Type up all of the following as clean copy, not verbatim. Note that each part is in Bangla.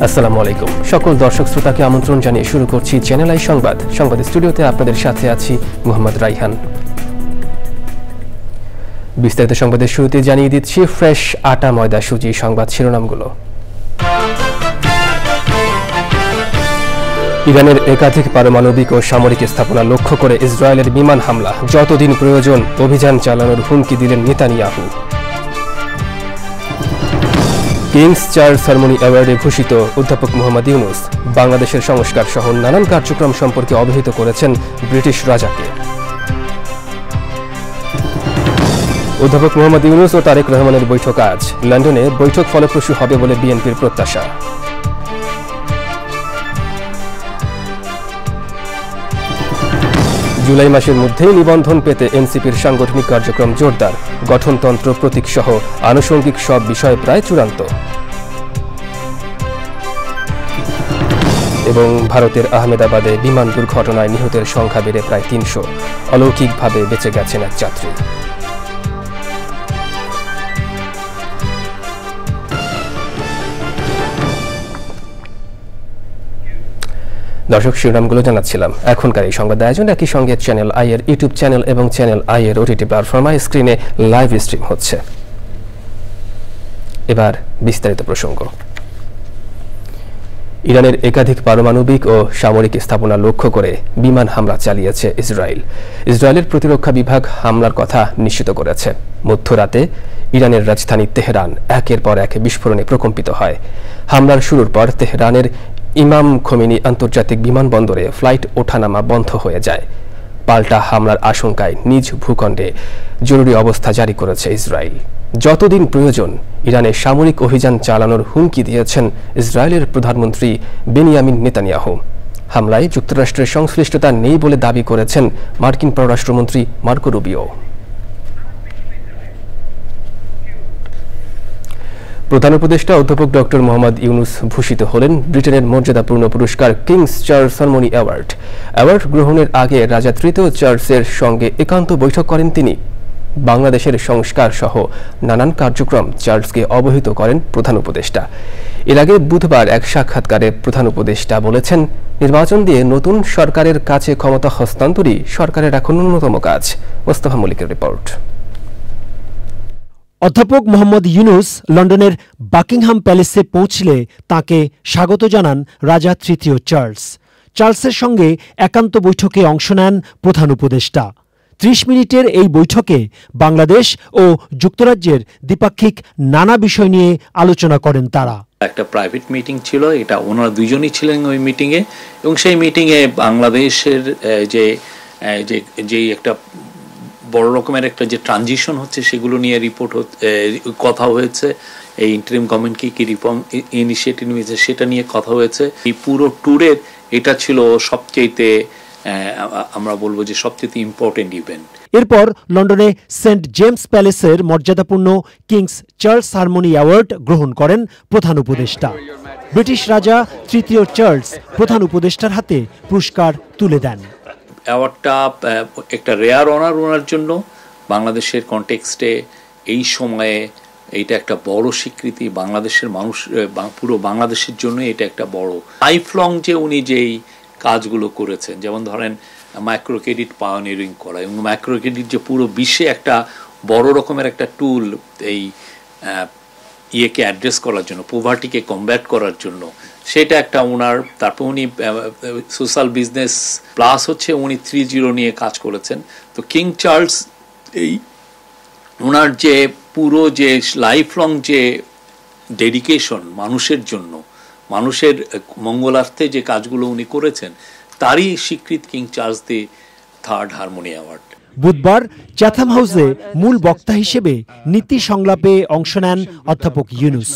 আসসালামু আলাইকুম সকল দর্শক শ্রোতাকে আমন্ত্রণ জানিয়ে শুরু করছি চ্যানেল আই সংবাদ স্টুডিওতে আপনাদের সাথে আছি মোহাম্মদ রাইহান। বিস্তারিত সংবাদের শুরুতে জানিয়ে দিচ্ছি ফ্রেশ আটা ময়দা সুজি সংবাদ শিরোনামগুলো। ইরানের একাধিক পারমাণবিক ও সামরিক স্থাপনা লক্ষ্য করে ইসরায়েলের বিমান হামলা, যতদিন প্রয়োজন অভিযান চালানোর হুমকি দিলেন নেতানিয়াহু। কিংস চার্লস সারমনি অ্যাওয়ার্ডে ভূষিত অধ্যাপক মোহাম্মদ ইউনুস বাংলাদেশের সংস্কার সহ নানান কার্যক্রম সম্পর্কে অবহিত করেছেন ব্রিটিশ রাজাকে। অধ্যাপক মোহাম্মদ ইউনুস ও তারেক রহমানের বৈঠক আজ লন্ডনে, বৈঠক ফলপ্রসূ হবে বলে বিএনপির প্রত্যাশা। জুলাই মাসের মধ্যেই নিবন্ধন পেতে এনসিপির সাংগঠনিক কার্যক্রম জোরদার, গঠনতন্ত্র প্রতীক সহ আনুষঙ্গিক সব বিষয় প্রায় চূড়ান্ত। এবং ভারতের আহমেদাবাদে বিমান দুর্ঘটনায় নিহতের সংখ্যা বেড়ে প্রায় ৩০০, অলৌকিকভাবে বেঁচে গেছেন এক যাত্রী। দর্শক শিরোনামগুলো জানাচ্ছিলাম। এখনকার এই সংবাদ আয়োজন একই সঙ্গে চ্যানেল আই এর ইউটিউব চ্যানেল এবং চ্যানেল আই এর ওটিটি প্ল্যাটফর্মে স্ক্রিনে লাইভ স্ট্রিম হচ্ছে। এবার বিস্তারিত প্রসঙ্গ। ইরানের একাধিক পারমাণবিক ও সামরিক স্থাপনা লক্ষ্য করে বিমান হামলা চালিয়েছে ইসরায়েল। ইসরায়েলের প্রতিরক্ষা বিভাগ হামলার কথা নিশ্চিত করেছে। মধ্যরাতে ইরানের রাজধানী তেহরান একের পর এক বিস্ফোরণে প্রকম্পিত হয়। হামলার শুরুর পর তেহরানের ইমাম খোমেনি আন্তর্জাতিক বিমানবন্দরে ফ্লাইট ওঠানামা বন্ধ হয়ে যায়। পাল্টা হামলার আশঙ্কায় নিজ ভূখণ্ডে জরুরি অবস্থা জারি করেছে ইসরায়েল। যতদিন প্রয়োজন ইরানে সামরিক অভিযান চালানোর হুমকি দিয়েছেন ইসরায়েলের প্রধানমন্ত্রী বেনিয়ামিন নেতানিয়াহু। হামলায় যুক্তরাষ্ট্রের সংশ্লিষ্টতা নেই বলে দাবি করেছেন মার্কিন পররাষ্ট্রমন্ত্রী মার্কো রুবিও। প্রধান উপদেষ্টা অধ্যাপক ডক্টর মোহাম্মদ ইউনুস ভূষিত হলেন ব্রিটেনের মর্যাদাপূর্ণ পুরস্কার কিংস চার্লস সারমনি অ্যাওয়ার্ড। অ্যাওয়ার্ড গ্রহণের আগে রাজা তৃতীয় চার্লসের সঙ্গে একান্ত বৈঠক করেন তিনি। বাংলাদেশের সংস্কার সহ নানান কার্যক্রম চার্লসকে অবহিত করেন প্রধান উপদেষ্টা। এর আগে বুধবার এক সাক্ষাৎকারে প্রধান উপদেষ্টা বলেছেন, নির্বাচন দিয়ে নতুন সরকারের কাছে ক্ষমতা হস্তান্তরই সরকারের এখন অন্যতম কাজ। মোস্তফা মল্লিকের রিপোর্ট। অধ্যাপক মোহাম্মদ ইউনুস লন্ডনের বাকিংহাম প্যালেসে পৌঁছলে তাকে স্বাগত জানান রাজা তৃতীয় চার্লস। চার্লসের সঙ্গে একান্ত বৈঠকে অংশ নেন প্রধান উপদেষ্টা। ৩০ মিনিটের এই বৈঠকে বাংলাদেশ ও যুক্তরাজ্যের দ্বিপাক্ষিক নানা বিষয় নিয়ে আলোচনা করেন তারা। একটা প্রাইভেট মিটিং ছিল, এটা ওনারা দুইজনই ছিলেন ওই মিটিংয়ে, এবং সেই মিটিংয়ে বাংলাদেশের যে একটা বড় রকমের একটা যে ট্রানজিশন হচ্ছে সেগুলো নিয়ে কথা হয়েছে। এই ইন্টারিম গভর্নমেন্ট কি রিফর্ম ইনিশিয়েটিভ নিয়েছে সেটা নিয়ে কথা হয়েছে। এই পুরো ট্যুরের এটা ছিল সবচেয়ে আমরা বলবো যে সবচেয়ে ইম্পর্টেন্ট ইভেন্ট। এরপর লন্ডনে সেন্ট জেমস প্যালেসের মর্যাদাপূর্ণ কিংস চার্লস সারমনি অ্যাওয়ার্ড গ্রহণ করেন প্রধান উপদেষ্টা। ব্রিটিশ রাজা তৃতীয় চার্লস প্রধান উপদেষ্টার হাতে পুরস্কার তুলে দেন। অ্যাওয়ার্ডটা একটা রেয়ার অনার ওনার জন্য। বাংলাদেশের কনটেক্সটে এই সময়ে এইটা একটা বড় স্বীকৃতি। বাংলাদেশের মানুষ, পুরো বাংলাদেশের জন্য এটা একটা বড় লাইফ লং যে উনি যেই কাজগুলো করেছেন, যেমন ধরেন মাইক্রো ক্রেডিট পায়োনিয়ারিং করা, এবং মাইক্রো ক্রেডিট যে পুরো বিশ্বে একটা বড় রকমের একটা টুল এই ইয়েকে অ্যাড্রেস করার জন্য, পোভার্টিকে কমব্যাট করার জন্য, সেটা একটা ওনার। তারপর উনি সোশ্যাল বিজনেস প্লাস হচ্ছে উনি 3.0 নিয়ে কাজ করেছেন। তো কিং চার্লস এই ওনার যে পুরো যে লাইফ লং যে ডেডিকেশন মানুষের জন্য, মানুষের মঙ্গলার্থে যে কাজগুলো উনি করেছেন, তারই স্বীকৃতি king Charles the third harmony award. বুধবার চ্যাথাম হাউসে মূল বক্তা হিসেবে নীতি সংলাপে অংশ নেন অধ্যাপক ইউনুস।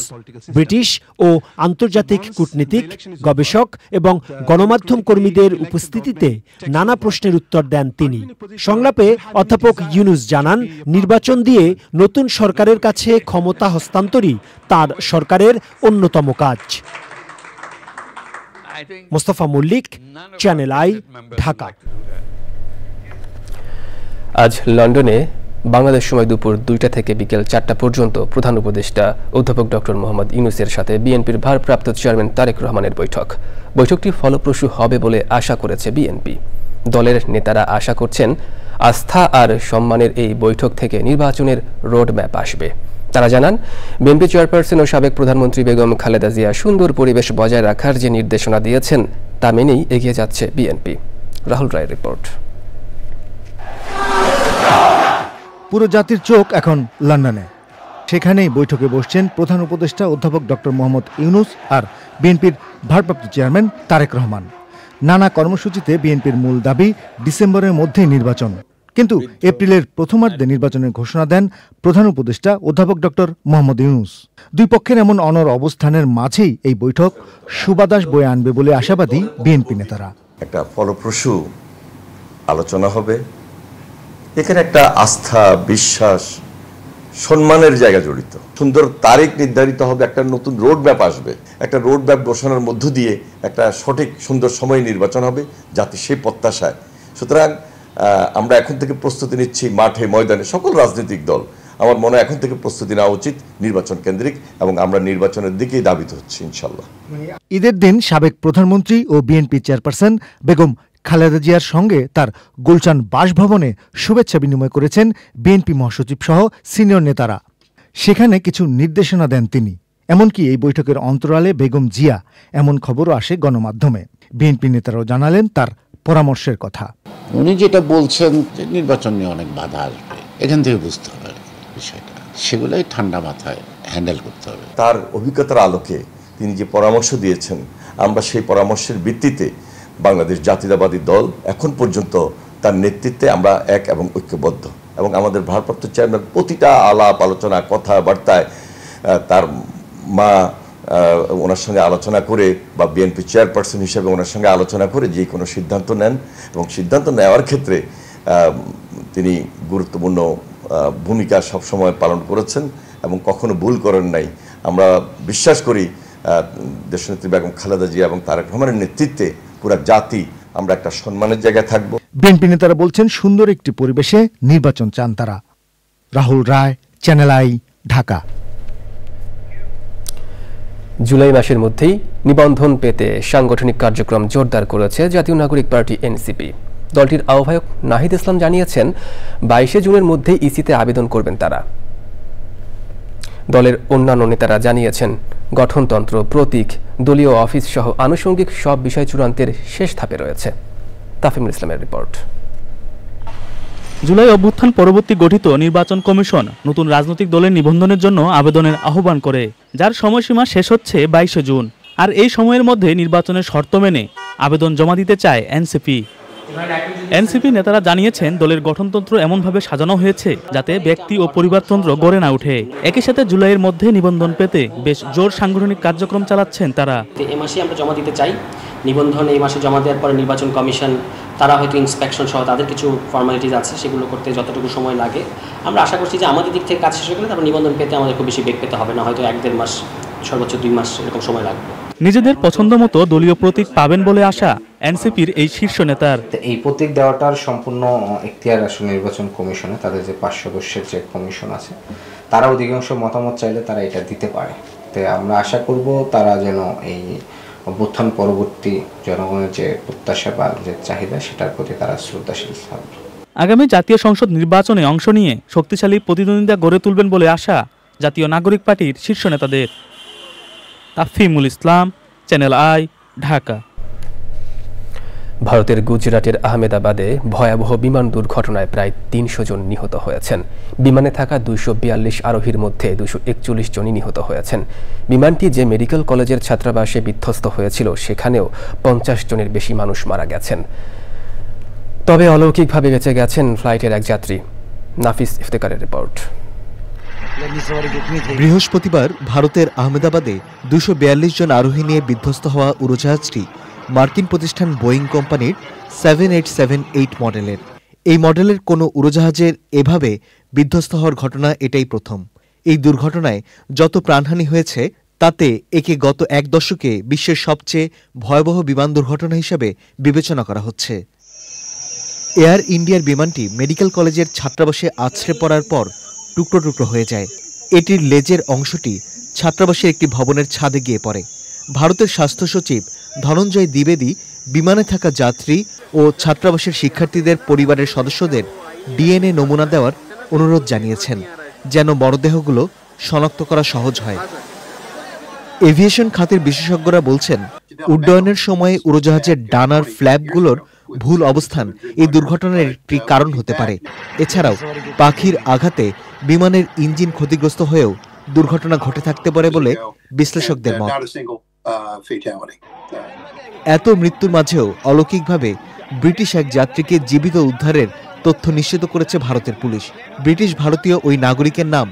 ব্রিটিশ ও আন্তর্জাতিক কূটনীতিক, গবেষক এবং গণমাধ্যম কর্মীদের উপস্থিতিতে নানা প্রশ্নের উত্তর দেন তিনি। সংলাপে অধ্যাপক ইউনুস জানান, নির্বাচন দিয়ে নতুন সরকারের কাছে ক্ষমতা হস্তান্তরই তার সরকারের অন্যতম কাজ। Mostafa Mallik, channel I, Dhaka. আজ লন্ডনে বাংলাদেশ সময় দুপুর 2টা থেকে বিকেল 4টা পর্যন্ত প্রধান উপদেষ্টা অধ্যাপক ডক্টর মোহাম্মদ ইউনূসের সাথে বিএনপির ভারপ্রাপ্ত চেয়ারম্যান তারেক রহমানের বৈঠকটি ফলপ্রসূ হবে বলে আশা করেছে বিএনপি। দলের নেতারা আশা করছেন আস্থা আর সম্মানের এই বৈঠক থেকে নির্বাচনের রোডম্যাপ আসবে। তারা জানান, বিএনপি চেয়ারপারসন ও সাবেক প্রধানমন্ত্রী বেগম খালেদা জিয়া সুন্দর পরিবেশ বজায় রাখার যে নির্দেশনা দিয়েছেন তা মেনেই এগিয়ে যাচ্ছে বিএনপি। রাহুল রায়ের রিপোর্ট। পুরো জাতির চোখ এখন লন্ডনে। সেখানেই বৈঠকে বসছেন প্রধান উপদেষ্টা অধ্যাপক ডক্টর মোহাম্মদ ইউনূস আর বিএনপির ভারপ্রাপ্ত চেয়ারম্যান তারেক রহমান। নানা কর্মসূচিতে বিএনপির মূল দাবি ডিসেম্বরের মধ্যে নির্বাচন, কিন্তু এপ্রিলের প্রথমার্ধে নির্বাচনের ঘোষণা দেন প্রধান উপদেষ্টা অধ্যাপক ডক্টর মোহাম্মদ ইউনূস। দুই পক্ষের এমন অনড় অবস্থানের মাঝেই এই বৈঠক সুবাতাস বয়ে আনবে বলে আশাবাদী বিএনপি নেতারা। একটা ফলপ্রসূ আলোচনা হবে, এখানে একটা আস্থা, বিশ্বাস, সম্মানের জায়গা জড়িত। সুন্দর তারিখ নির্ধারিত হবে, একটা নতুন রোড ম্যাপ আসবে, একটা রোড ম্যাপ ঘোষণার মধ্য দিয়ে একটা সঠিক সুন্দর সময় নির্বাচন হবে জাতি সেই প্রত্যাশায়। সুতরাং আমরা এখন থেকে প্রস্তুতি নিচ্ছি মাঠে ময়দানে, সকল রাজনৈতিক দল আমার মনে হয় এখন থেকে প্রস্তুতি নেওয়া উচিত নির্বাচন কেন্দ্রিক, এবং আমরা নির্বাচনের দিকেই ধাবিত হচ্ছি ইনশাল্লাহ। ঈদের দিন সাবেক প্রধানমন্ত্রী ও বিএনপি চেয়ারপারসন বেগম খালেদা জিয়ার সঙ্গে তার গুলশান বাসভবনে শুভেচ্ছা বিনিময় করেছেন বিএনপি মহাসচিব সহ সিনিয়র নেতারা। সেখানে কিছু নির্দেশনা দেন তিনি। এমনকি এই বৈঠকের অন্তরালে বেগম জিয়া, এমন খবরও আসে গণমাধ্যমে। বিএনপি নেতারাও জানালেন তার পরামর্শের কথা। উনি যেটা বলছেন যে নির্বাচন নিয়ে অনেক বাধা আসবে, এখান থেকে বুঝতে হবে বিষয়টা, সেগুলোই ঠান্ডা মাথায় হ্যান্ডেল করতে হবে। তার অভিজ্ঞতার আলোকে তিনি যে পরামর্শ দিয়েছেন, আমরা সেই পরামর্শের ভিত্তিতে বাংলাদেশ জাতীয়তাবাদী দল এখন পর্যন্ত তার নেতৃত্বে আমরা এক এবং ঐক্যবদ্ধ, এবং আমাদের ভারপ্রাপ্ত চেয়ারম্যান প্রতিটা আলাপ আলোচনা কথাবার্তায় তার মা ওনার সঙ্গে আলোচনা করে বা বিএনপি চেয়ারপারসন হিসেবে ওনার সঙ্গে আলোচনা করে যে কোনো সিদ্ধান্ত নেন, এবং সিদ্ধান্ত নেওয়ার ক্ষেত্রে তিনি গুরুত্বপূর্ণ ভূমিকা সবসময় পালন করেছেন এবং কখনো ভুল করেন নাই। আমরা বিশ্বাস করি দেশনেত্রী বেগম খালেদা জিয়া এবং তারেক রহমানের নেতৃত্বে পুরা জাতি আমরা একটা সম্মানের জায়গায় থাকব। বিএনপি নেতারা বলছেন সুন্দর একটি পরিবেশে নির্বাচন চান তারা। রাহুল রায়, চ্যানেল আই, ঢাকা। জুলাই মাসের মধ্যেই নিবন্ধন পেতে সাংগঠনিক কার্যক্রম জোরদার করেছে জাতীয় নাগরিক পার্টি এনসিপি। দলটির আহ্বায়ক নাহিদ ইসলাম জানিয়েছেন 22 জুনের মধ্যে ইসিতে আবেদন করবেন তারা। দলের অন্যান্য নেতারা জানিয়েছেন গঠনতন্ত্র, প্রতীক, দলীয় অফিস সহ আনুষঙ্গিক সব বিষয় চূড়ান্তের শেষ ধাপে রয়েছে। তাফিমুল ইসলামের রিপোর্ট। জুলাই অভ্যুত্থান পরবর্তী গঠিত নির্বাচন কমিশন নতুন রাজনৈতিক দলের নিবন্ধনের জন্য আবেদনের আহ্বান করে, যার সময়সীমা শেষ হচ্ছে 22 জুন। আর এই সময়ের মধ্যে নির্বাচনের শর্ত মেনে আবেদন জমা দিতে চায় এনসিপি। এনসিপি নেতারা জানিয়েছেন দলের গঠনতন্ত্র এমনভাবে সাজানো হয়েছে যাতে ব্যক্তি ও পরিবারতন্ত্র গড়ে না ওঠে। একই সাথে জুলাইয়ের মধ্যে নিবন্ধন পেতে বেশ জোর সাংগঠনিক কার্যক্রম চালাচ্ছেন তারা। এই মাসে আমরা জমা দিতে চাই নিবন্ধন। এই মাসে জমা দেওয়ার পরে নির্বাচন কমিশন তারা হয়তো ইন্সপেকশন সহ তাদের কিছু ফর্মালিটিস আছে, সেগুলো করতে যতটুকু সময় লাগে আমরা আশা করছি যে আমাদের দিক থেকে কাজ শেষ হয়ে গেলে তারপর নিবন্ধন পেতে আমাদের খুব বেশি বেগ পেতে হবে না, হয়তো 1-1.5 মাস, সর্বোচ্চ 2 মাস এরকম সময় লাগবে। নিজেদের পছন্দ মতো দলীয় প্রতীক পাবেন বলে আশা এনসিপির এই শীর্ষ নেতার। এই প্রতীক দেওয়াটার সম্পূর্ণ এখতিয়ার আসলে নির্বাচন কমিশনে, তাদের যে 5 সদস্যের যে কমিশন আছে তারা অধিকাংশ মতামত চাইলে তারা এটা দিতে পারে। তো আমরা আশা করব তারা যেন এই অভ্যুত্থান পরবর্তী জনগণের যে প্রত্যাশা বা যে চাহিদা সেটার প্রতি তারা শ্রদ্ধাশীল থাকবে। আগামী জাতীয় সংসদ নির্বাচনে অংশ নিয়ে শক্তিশালী প্রতিদ্বন্দ্বিতা গড়ে তুলবেন বলে আশা জাতীয় নাগরিক পার্টির শীর্ষ নেতাদের। তাফিমুল ইসলাম, চ্যানেল আই, ঢাকা। ভারতের গুজরাটের আহমেদাবাদে ভয়াবহ বিমান দুর্ঘটনায় প্রায় 300 জন নিহত হয়েছেন। বিমানে থাকা 242 আরোহীর মধ্যে 241 জনই নিহত হয়েছেন। বিমানটি যে মেডিকেল কলেজের ছাত্রাবাসে বিধ্বস্ত হয়েছিল সেখানেও 50 জনের বেশি মানুষ মারা গেছেন। তবে অলৌকিকভাবে বেঁচে গেছেন ফ্লাইটের এক যাত্রী। নাফিস ইফতেকারের রিপোর্ট। বৃহস্পতিবার ভারতের আহমেদাবাদে 242 জন আরোহী নিয়ে বিধ্বস্ত হওয়া উড়োজাহাজটি মার্কিন প্রতিষ্ঠান বোয়িং কোম্পানির 7878 মডেলের। এই মডেলের কোনো উড়োজাহাজের এভাবে বিধ্বস্ত হওয়ার ঘটনা এটাই প্রথম। এই দুর্ঘটনায় যত প্রাণহানি হয়েছে তাতে একে গত 1 দশকে বিশ্বের সবচেয়ে ভয়াবহ বিমান দুর্ঘটনা হিসেবে বিবেচনা করা হচ্ছে। এয়ার ইন্ডিয়ার বিমানটি মেডিকেল কলেজের ছাত্রাবাসে আছড়ে পড়ার পর টুকরো টুকরো হয়ে যায়। এটির লেজের অংশটি ছাত্রাবাসের একটি ভবনের ছাদে গিয়ে পড়ে। ভারতের স্বাস্থ্য সচিব ধনঞ্জয় দ্বিবেদী বিমানে থাকা যাত্রী ও ছাত্রাবাসের শিক্ষার্থীদের পরিবারের সদস্যদের ডিএনএ নমুনা দেওয়ার অনুরোধ জানিয়েছেন, যেন মরদেহগুলো শনাক্ত করা সহজ হয়। এভিয়েশন খাতের বিশেষজ্ঞরা বলছেন, উড্ডয়নের সময় উড়োজাহাজের ডানার ফ্ল্যাপগুলোর ভুল অবস্থান এই দুর্ঘটনার একটি কারণ হতে পারে। এছাড়াও পাখির আঘাতে বিমানের ইঞ্জিন ক্ষতিগ্রস্ত হয়েও দুর্ঘটনা ঘটে থাকতে পারে বলে বিশ্লেষকদের মত। এত মৃত্যুর মাঝেও অলৌকিকভাবে ব্রিটিশ এক যাত্রীকে জীবিত উদ্ধারের তথ্য নিশ্চিত করেছে ভারতের পুলিশ। ব্রিটিশ ভারতীয় ওই নাগরিকের নাম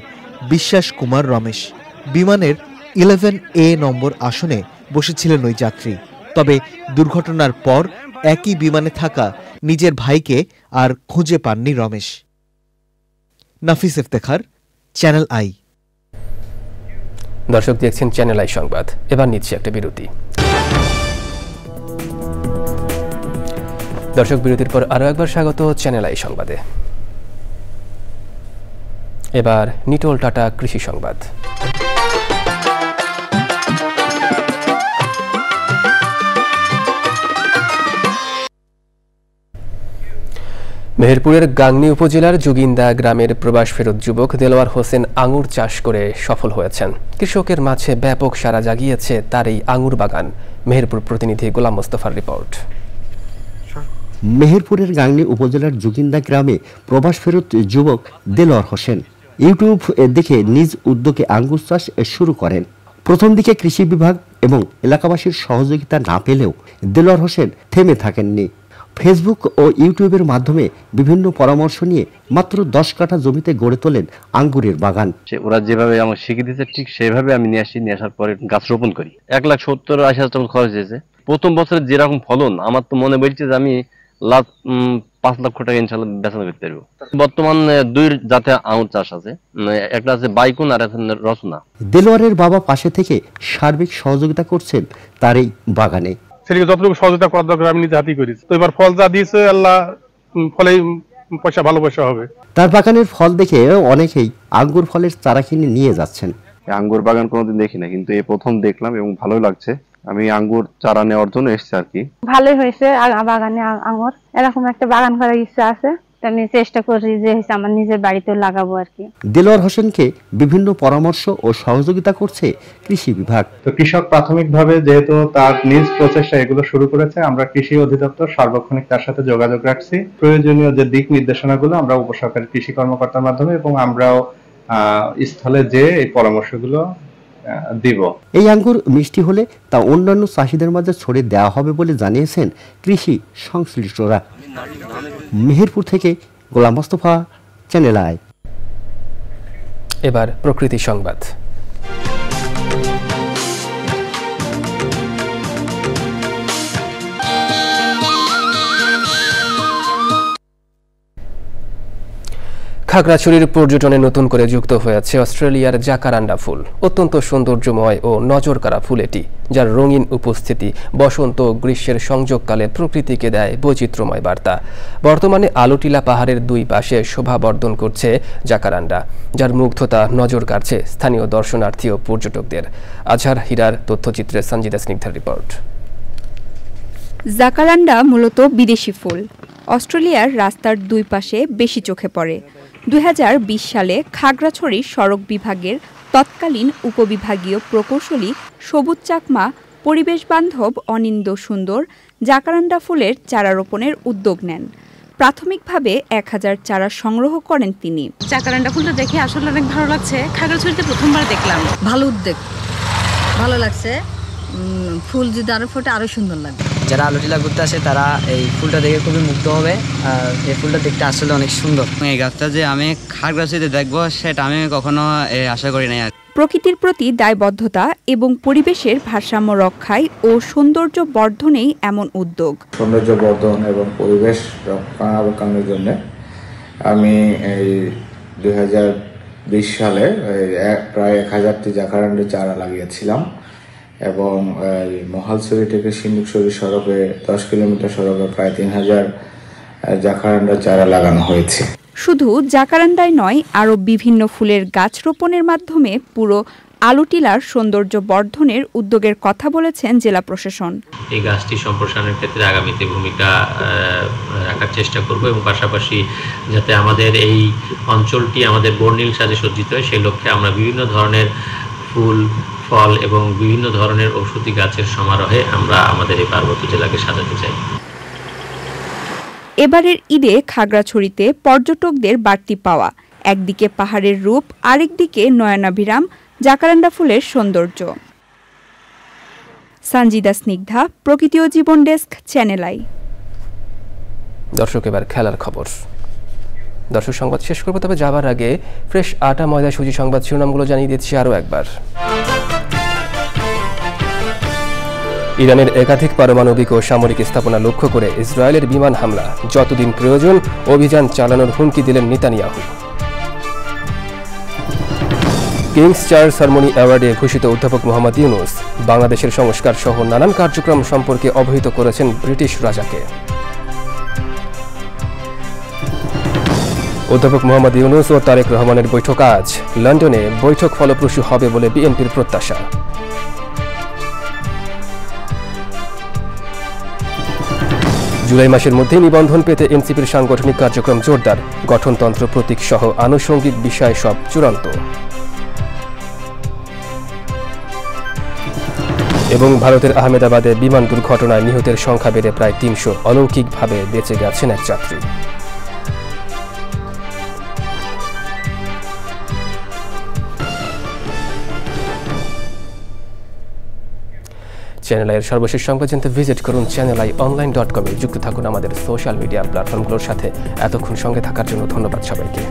বিশ্বাস কুমার রমেশ। বিমানের 11A নম্বর আসনে বসেছিলেন ওই যাত্রী। তবে দুর্ঘটনার পর একই বিমানে থাকা নিজের ভাইকে আর খুঁজে পাননি রমেশ। নাফিস ইফতেখার, চ্যানেল আই। দর্শক দেখছেন চ্যানেল আই সংবাদ। এবার নিচ্ছি একটা বিরতি। দর্শক বিরতির পর আরও একবার স্বাগত চ্যানেল আই সংবাদে। এবার নিটোল টাটা কৃষি সংবাদ। মেহেরপুরের গাংনী উপজেলার যোগিন্দা গ্রামের প্রবাস ফেরত যুবক দেলোয়ার হোসেন আঙুর চাষ করে সফল হয়েছেন। কৃষকের মাঝে ব্যাপক সাড়া জাগিয়েছে তার এই আঙুর বাগান। মেহেরপুর প্রতিনিধি গোলাম মোস্তফার রিপোর্ট। মেহেরপুরের গাংনী উপজেলার যোগিন্দা গ্রামে প্রবাস ফেরত যুবক দেলোয়ার হোসেন ইউটিউব দেখে নিজ উদ্যোগে আঙ্গুর চাষ শুরু করেন। প্রথম দিকে কৃষি বিভাগ এবং এলাকাবাসীর সহযোগিতা না পেলেও দেলোয়ার হোসেন থেমে থাকেননি। ফেসবুক ও ইউটিউবের মাধ্যমে বিভিন্ন পরামর্শ নিয়ে মাত্র 10 কাঠা জমিতে গড়ে তোলেন আঙ্গুরের বাগান। ওরা যেভাবে আমাকে শিখিয়ে দিয়েছে ঠিক সেভাবে আমি নিয়ে আসার পরে গাছ রোপণ করি। 1,70,80,000 টাকা খরচ হয়েছে। প্রথম বছরে যেরকম ফলন আমার তো মনে বলছে যে আমি 5 লক্ষ টাকা ইনশাল্লাহ বেচনা করতে পারবো। বর্তমান 2 জাতের আঙুর চাষ আছে, একটা আছে বাইকুন আর একটা রচনা। দেলোয়ারের বাবা পাশে থেকে সার্বিক সহযোগিতা করছেন তার এই বাগানে। সেটাকে যতটুকু সহযোগিতা করার দরকার আমি নিজে হাতেই করেছি। তো এবার ফল যা দিয়েছে আল্লাহ, ফলে পয়সা ভালো পয়সা হবে। তার বাগানের ফল দেখে অনেকেই আঙ্গুর ফলের চারা কিনে নিয়ে যাচ্ছেন। আঙ্গুর বাগান কোনোদিন দেখি না, কিন্তু এই প্রথম দেখলাম এবং ভালোই লাগছে। আমি আঙ্গুর চারা নেওয়ার জন্য এসেছি আর কি। ভালোই হয়েছে বাগানে আঙ্গুর। এরকম একটা বাগান করার ইচ্ছা আছে, আমি চেষ্টা করি যে আমার নিজের বাড়িতে লাগাবো আর কি। দেলোয়ার হোসেনকে বিভিন্ন পরামর্শ ও সহযোগিতা করছে কৃষি বিভাগ। তো কৃষক প্রাথমিকভাবে যেহেতু তার নিজ প্রচেষ্টা এগুলো শুরু করেছে, আমরা কৃষি অধিদপ্তর সার্বক্ষণিক তার সাথে যোগাযোগ রাখছি। প্রয়োজনীয় যে দিক নির্দেশনাগুলো আমরা উপসরকারি কৃষি কর্মকর্তার মাধ্যমে এবং আমরাও স্থলে যে এই পরামর্শগুলো দিব। এই আঙ্গুর মিষ্টি হলে তা অন্যান্য চাষিদের মাঝে ছড়িয়ে দেওয়া হবে বলে জানিয়েছেন কৃষি সংশ্লিষ্টরা। মেহেরপুর থেকে গোলাম মোস্তফা, চ্যানেল আই। এবার প্রকৃতি সংবাদ। খাগড়াছড়ির পর্যটনে নতুন করে যুক্ত হয়েছে অস্ট্রেলিয়ার জাকারান্ডা ফুল। অত্যন্ত সৌন্দর্যময় ও নজরকাড়া ফুল এটি, যার রঙিন উপস্থিতি বসন্ত ও গ্রীষ্মের সংযোগকালে প্রকৃতিকে দেয় বৈচিত্র্যময় বার্তা। বর্তমানে আলোটিলা পাহাড়ের 2 পাশে শোভা বর্ধন করছে জাকারান্ডা, যার মুগ্ধতা নজর কাড়ছে স্থানীয় দর্শনার্থী ও পর্যটকদের। আজহার হীরার তথ্যচিত্রে সঞ্জিতা স্নিগ্ধার রিপোর্ট। জাকারান্ডা মূলত বিদেশি ফুল। অস্ট্রেলিয়ার রাস্তার 2 পাশে বেশি চোখে পড়ে। 2020 সালে খাগড়াছড়ি সড়ক বিভাগের তৎকালীন উপবিভাগীয় প্রকৌশলী সবুজ চাকমা পরিবেশ বান্ধব অনিন্দ সুন্দর জাকারান্ডা ফুলের চারা রোপণের উদ্যোগ নেন। প্রাথমিকভাবে 1000 চারা সংগ্রহ করেন তিনি। জাকারান্ডা ফুলটা দেখে আসলে অনেক ভালো লাগছে। খাগড়াছড়িতে প্রথমবার দেখলাম। ভালো উদ্যোগ, ভালো লাগছে। ফুল যদি আরো ফোটে আরো সুন্দর লাগবে। যারা আলোটিলা ঘুরতে আসে তারা এই ফুলটা দেখে খুবই মুগ্ধ হবে। আর এই ফুলটা দেখতে আসলে অনেক সুন্দর। এই গাছটা যে আমি খাগড়াছড়িতে দেখবো সেটা আমি কখনো আশা করি নাই। প্রকৃতির প্রতি দায়বদ্ধতা এবং পরিবেশের ভারসাম্য রক্ষায় ও সৌন্দর্য বর্ধনেই এমন উদ্যোগ। সৌন্দর্য বর্ধন এবং পরিবেশ রক্ষণাবেক্ষণের জন্য আমি এই 2020 সালে প্রায় 1000টি জাকারান্ডা চারা লাগিয়েছিলাম এবং মহালছড়ি থেকে সিন্ধুকছড়ি সড়কে 10 কিলোমিটার সড়কে প্রায় 3000 জাকারান্ডা চারা লাগানো হয়েছে। শুধু জাকারান্ডাই নয়, আরও বিভিন্ন ফুলের গাছ রোপণের মাধ্যমে পুরো আলুটিলার সৌন্দর্য বর্ধনের উদ্যোগের কথা বলেছেন জেলা প্রশাসন। এই গাছটি সম্প্রসারণের ক্ষেত্রে আগামীতে ভূমিকা রাখার চেষ্টা করব এবং পাশাপাশি যাতে আমাদের এই অঞ্চলটি আমাদের বর্ণিল সাজে সজ্জিত হয় সেই লক্ষ্যে আমরা বিভিন্ন ধরনের ফুল, ফল এবং বিভিন্ন ধরনের ঔষধি গাছের সমারোহে আমরা আমাদের এই পার্বত্য জেলাকে সাজাতে চাই। এবারের ঈদে খাগড়াছড়িতে পর্যটকদের বাড়তি পাওয়া, একদিকে পাহাড়ের রূপ, আরেকদিকে নয়নাভিরাম জাকারান্ডা ফুলের সৌন্দর্য। সঞ্জিদা স্নিগ্ধা, প্রকৃতি ও জীবন ডেস্ক, চ্যানেল আই। দর্শক, এবার খেলার খবর। দর্শক, সংবাদ শেষ করবো, তবে যাবার আগে ফ্রেশ আটা ময়দা সুজি সংবাদ শিরোনামগুলো জানিয়ে দিচ্ছি আরও একবার। ইরানের একাধিক পারমাণবিক ও সামরিক স্থাপনা লক্ষ্য করে ইসরায়েলের বিমান হামলা, যতদিন প্রয়োজন অভিযান চালানোর হুমকি দিলেন নেতানিয়াহু। কিংস চার্লস হারমোনি অ্যাওয়ার্ডে ভূষিত অধ্যাপক মোহাম্মদ ইউনুস বাংলাদেশের সংস্কার সহ নানান কার্যক্রম সম্পর্কে অবহিত করেছেন ব্রিটিশ রাজাকে। অধ্যাপক মোহাম্মদ ইউনুস ও তারেক রহমানের বৈঠক আজ লন্ডনে, বৈঠক ফলপ্রসূ হবে বলে বিএনপির প্রত্যাশা। জুলাই মাসের মধ্যে নিবন্ধন পেতে এনসিপির সাংগঠনিক কার্যক্রম জোরদার, গঠনতন্ত্র প্রতীক সহ আনুষঙ্গিক বিষয় সব চূড়ান্ত। এবং ভারতের আহমেদাবাদে বিমান দুর্ঘটনায় নিহতের সংখ্যা বেড়ে প্রায় ৩০০, অলৌকিকভাবে বেঁচে গেছেন এক যাত্রী। চ্যানেল আইয়ের সর্বশেষ সংবাদ জানতে ভিজিট করুন channelionline.com-এ। যুক্ত থাকুন আমাদের সোশ্যাল মিডিয়া প্ল্যাটফর্মগুলোর সাথে। এতক্ষণ সঙ্গে থাকার জন্য ধন্যবাদ সবাইকে।